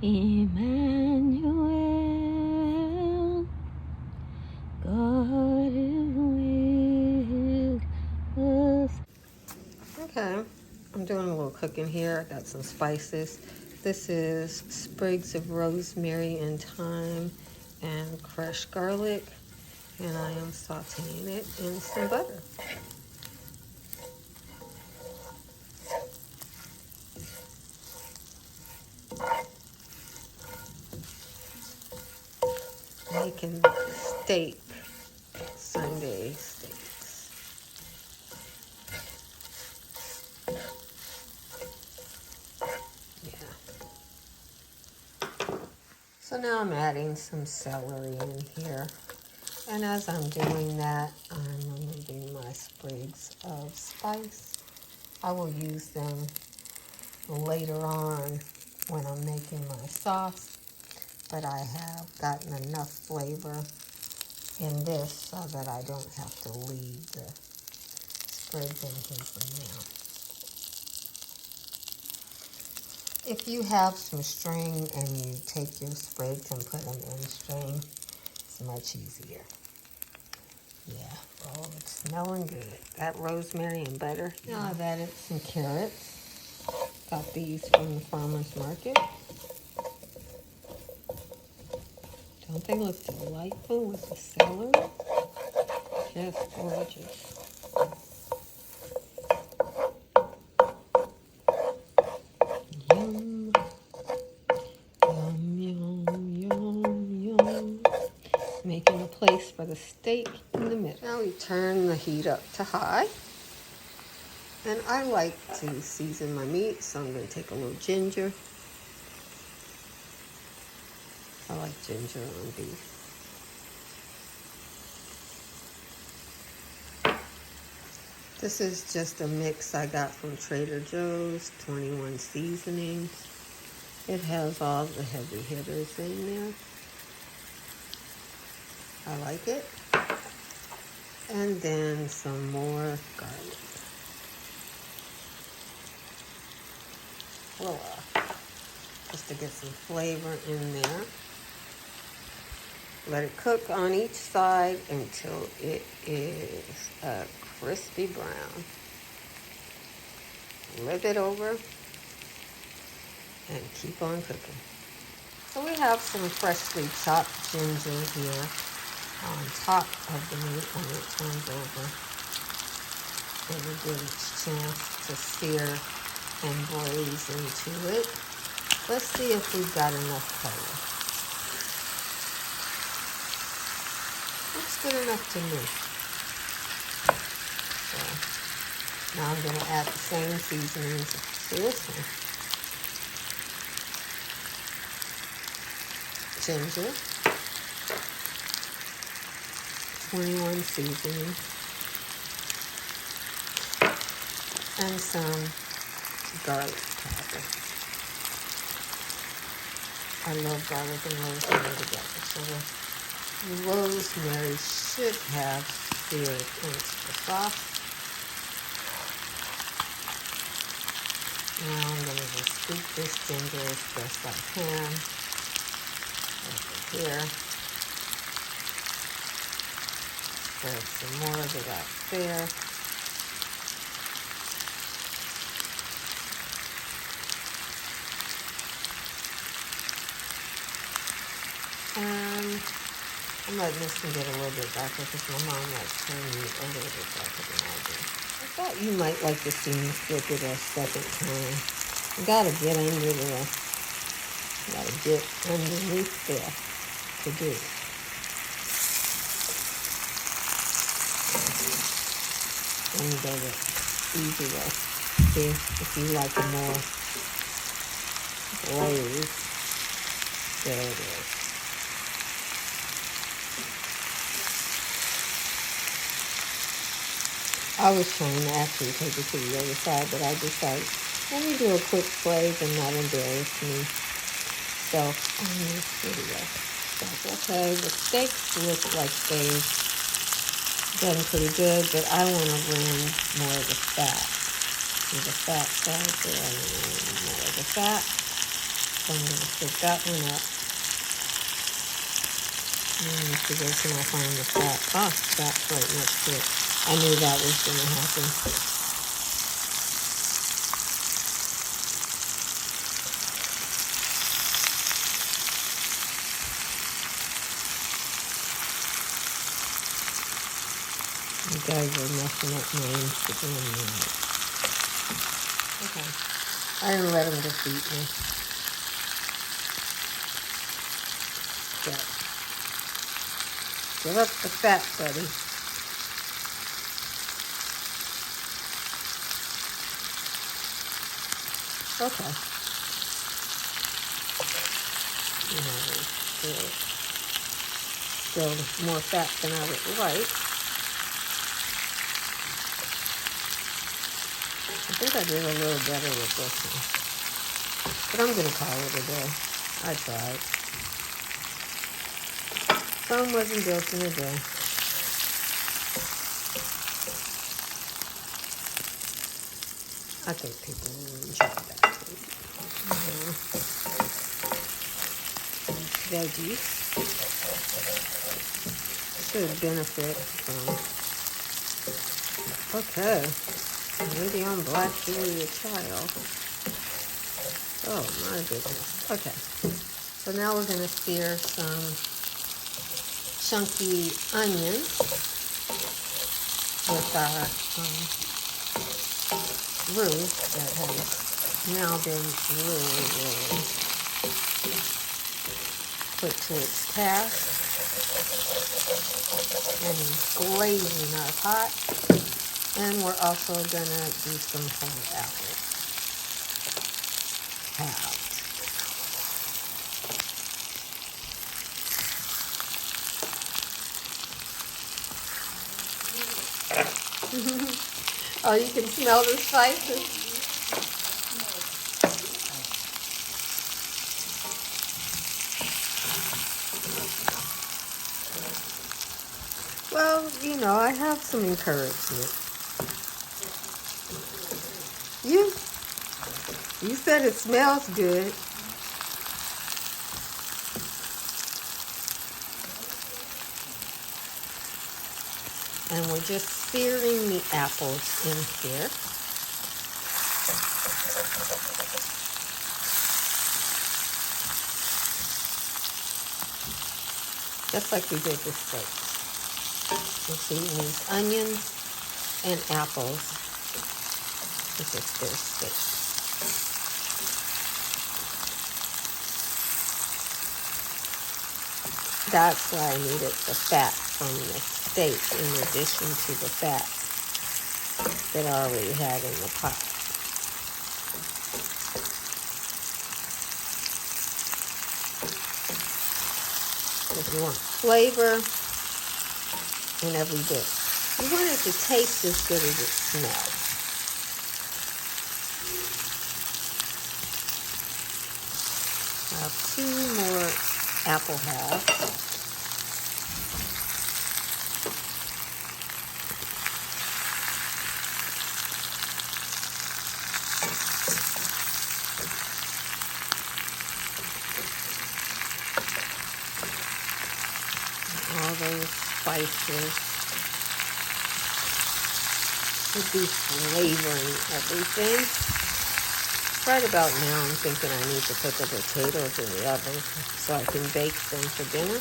Emmanuel, God is with us. Okay, I'm doing a little cooking here. I got some spices. This is sprigs of rosemary and thyme and crushed garlic, and I am sauteing it in some butter. Making steak, Sunday steaks. Yeah. So now I'm adding some celery in here. And as I'm doing that, I'm removing my sprigs of spice. I will use them later on when I'm making my sauce, but I have gotten enough flavor in this so that I don't have to leave the sprigs in here for now. If you have some string and you take your sprigs and put them in string, it's much easier. Yeah, oh, it's smelling good. That rosemary and butter. Now I've added some carrots. Got these from the farmer's market. Don't they look delightful with the celery? Just gorgeous. Yum. Yum, yum, yum, yum. Making a place for the steak in the middle. Now we turn the heat up to high. And I like to season my meat, so I'm going to take a little ginger. I like ginger on beef. This is just a mix I got from Trader Joe's, 21 seasonings. It has all the heavy hitters in there. I like it. And then some more garlic. Voila. Just to get some flavor in there. Let it cook on each side until it is a crispy brown. Flip it over and keep on cooking. So we have some freshly chopped ginger here on top of the meat when it turns over. It will give its chance to sear and glaze into it. Let's see if we've got enough color. Looks good enough to me. So now I'm going to add the same seasonings to this one. Ginger, 21 seasoning, and some garlic powder. I love garlic and rosemary together, so the rosemary should have seared into the sauce. Now I'm going to just scoop this ginger as best I can over here. Spread some more of it out there. And I'm letting this one get a little bit darker because my mom likes her meat a little bit darker than I do. I thought you might like to see me flip it a second time. You gotta get under there. You gotta get underneath there to do it. And you go the easy way. See, if you like a more glaze, there it is. I was trying to actually take it to the other side, but I decided, let me do a quick glaze and not embarrass myself on this video. So, okay, the steaks look like they've done pretty good, but I want to blend more of the fat. See the fat side there, I want to blend more of the fat. So I'm going to pick that one up. And see, where can I find the fat? Oh, that's right next to it. I knew that was going to happen. You guys are messing up my Instagram now. Okay. I didn't let them defeat me. Okay. Give up the fat, buddy. Okay. Still more fat than I would like. I think I did a little better with this one. But I'm going to call it a day. I tried. Some wasn't built in a day. I think people will enjoy that. Veggies should benefit from. Okay. Maybe I'm Black Julia Child. Oh my goodness. Okay. So now we're going to sear some chunky onions with our roux that has now been really put to its task and glazing our pot. And we're also going to do some whole apples. Oh, you can smell the spices? Well, you know, I have some encouragement. You said it smells good. And we're just searing the apples in here. Just like we did the steaks. You see, it means onions and apples. This is their steak. That's why I needed the fat from the steak in addition to the fat that I already had in the pot. If you want flavor in every bit. You want it to taste as good as it smells. I have 2 more apple halves. All those spices would be flavoring everything. Right about now, I'm thinking I need to put the potatoes in the oven so I can bake them for dinner.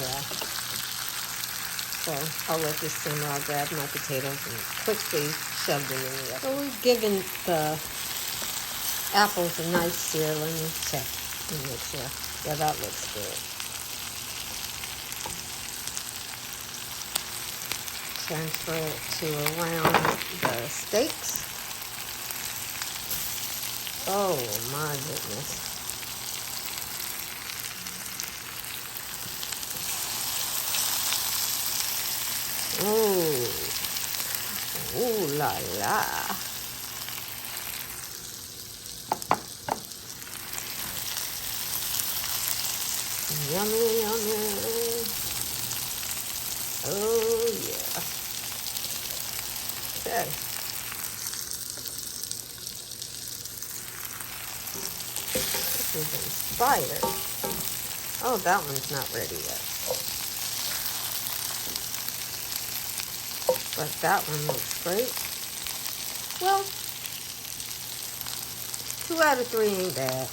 Yeah. So I'll let this simmer. I'll grab my potatoes and quickly shove them in the oven. So we've given the apples a nice sear. Let me check and make sure. Yeah, that looks good. Transfer it to around the steaks. Oh my goodness. Oh, ooh la la. Yummy, yummy. Oh yeah. Okay. is inspired. Oh, that one's not ready yet. But that one looks great. Well, 2 out of 3 ain't bad.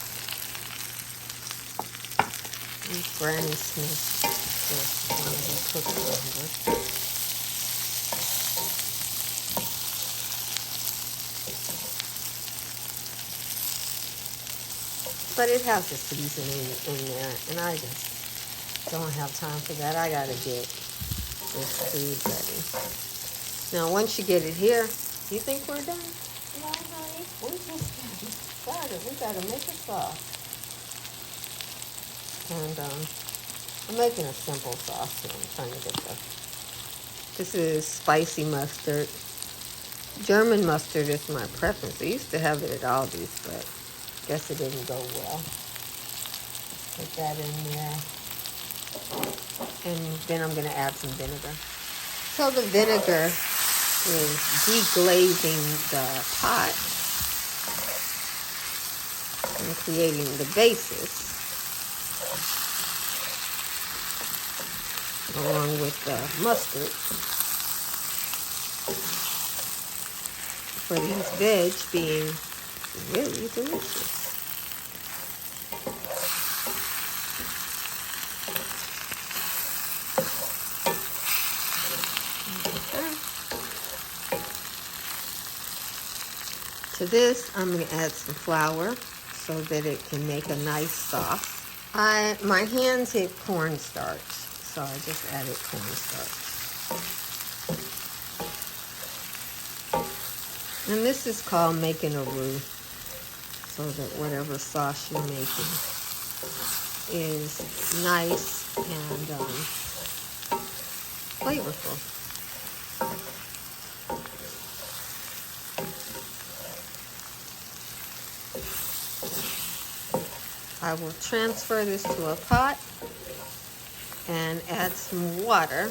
And Granny Smith just wanted to cook longer. But it has the seasoning in there, and I just don't have time for that. I gotta get this food ready. Now, once you get it here, you think we're done? No, honey, we just started. We gotta make a sauce. And I'm making a simple sauce here. I'm trying to get this is spicy mustard. German mustard is my preference. I used to have it at Aldi's, but guess it didn't go well. Put that in there. And then I'm going to add some vinegar. So the vinegar is deglazing the pot and creating the basis along with the mustard for these veg being really delicious. To this, I'm going to add some flour so that it can make a nice sauce. My hands hit cornstarch, so I just added cornstarch. And this is called making a roux, so that whatever sauce you're making is nice and flavorful. I will transfer this to a pot and add some water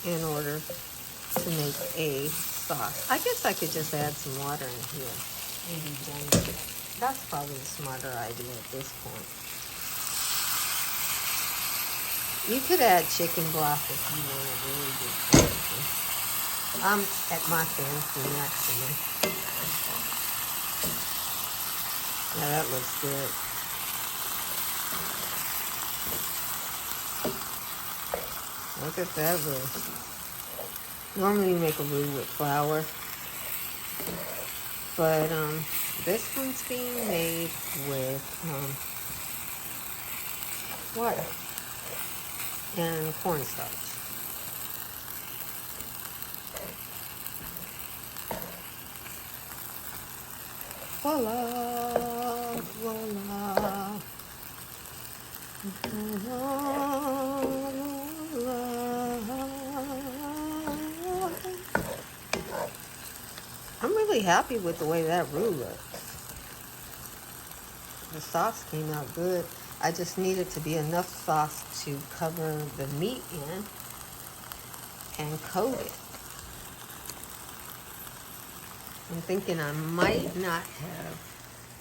in order to make a sauce. I guess I could just add some water in here and be done with it. That's probably a smarter idea at this point. You could add chicken broth if you want a really good flavor. I'm at my fancy maximum. Yeah, that looks good. Look at that roux. Normally you make a roux with flour, but this one's being made with water and cornstarch. Voila, voila. I'm really happy with the way that roux looks. The sauce came out good. I just needed to be enough sauce to cover the meat in and coat it. I'm thinking I might not have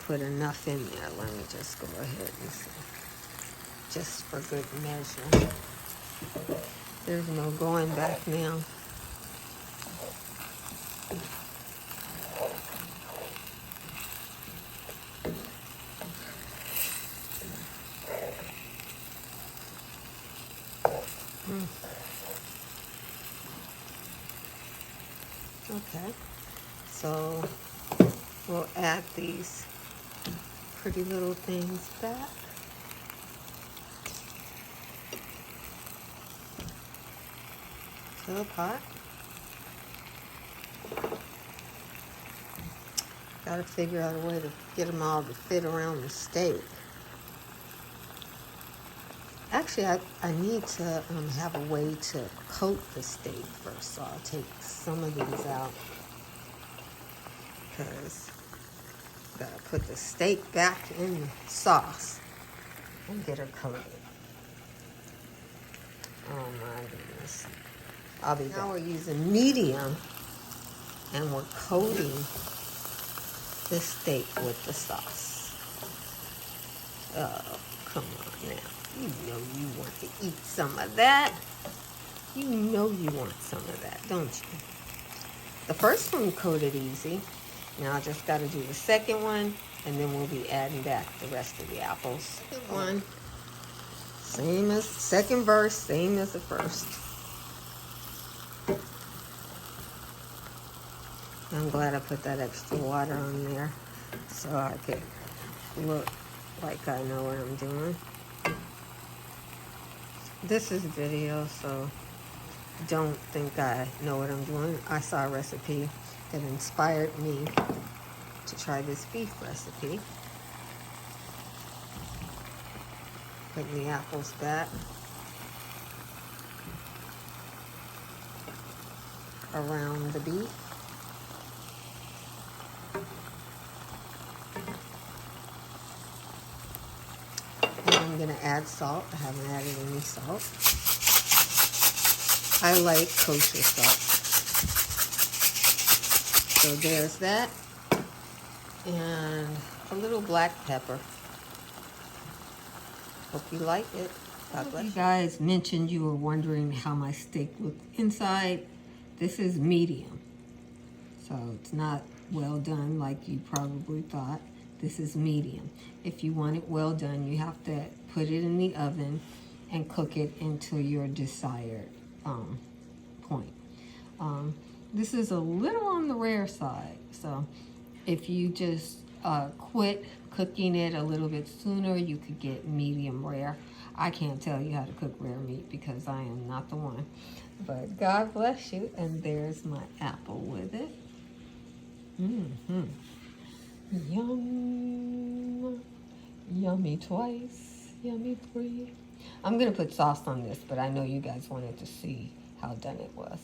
put enough in there. Let me just go ahead and see. Just for good measure. There's no going back now. Okay, so we'll add these pretty little things back. To the pot. Got to figure out a way to get them all to fit around the steak. Actually, I need to have a way to coat the steak first, so I'll take some of these out because I've got to put the steak back in the sauce and get her coated. Oh my goodness. I'll be back. Now we're using medium and we're coating the steak with the sauce. Oh, come on now. You know you want to eat some of that. You know you want some of that, don't you? The first one coated easy. Now I just got to do the second one, and then we'll be adding back the rest of the apples. Second one, same as second verse, same as the first. I'm glad I put that extra water on there so I could look like I know what I'm doing. This is video, so don't think I know what I'm doing. I saw a recipe that inspired me to try this beef recipe. Putting the apples back around the beef. And I'm gonna add salt. I haven't added any salt. I like kosher salt. So there's that. And a little black pepper. Hope you like it. God bless you. Guys mentioned you were wondering how my steak looked inside. This is medium. So it's not well done like you probably thought. This is medium. If you want it well done, you have to put it in the oven and cook it until your desired point. This is a little on the rare side. So if you just quit cooking it a little bit sooner, you could get medium rare. I can't tell you how to cook rare meat because I am not the one. But God bless you. And there's my apple with it. Yum. Yummy twice. Yummy three. I'm going to put sauce on this, but I know you guys wanted to see how done it was.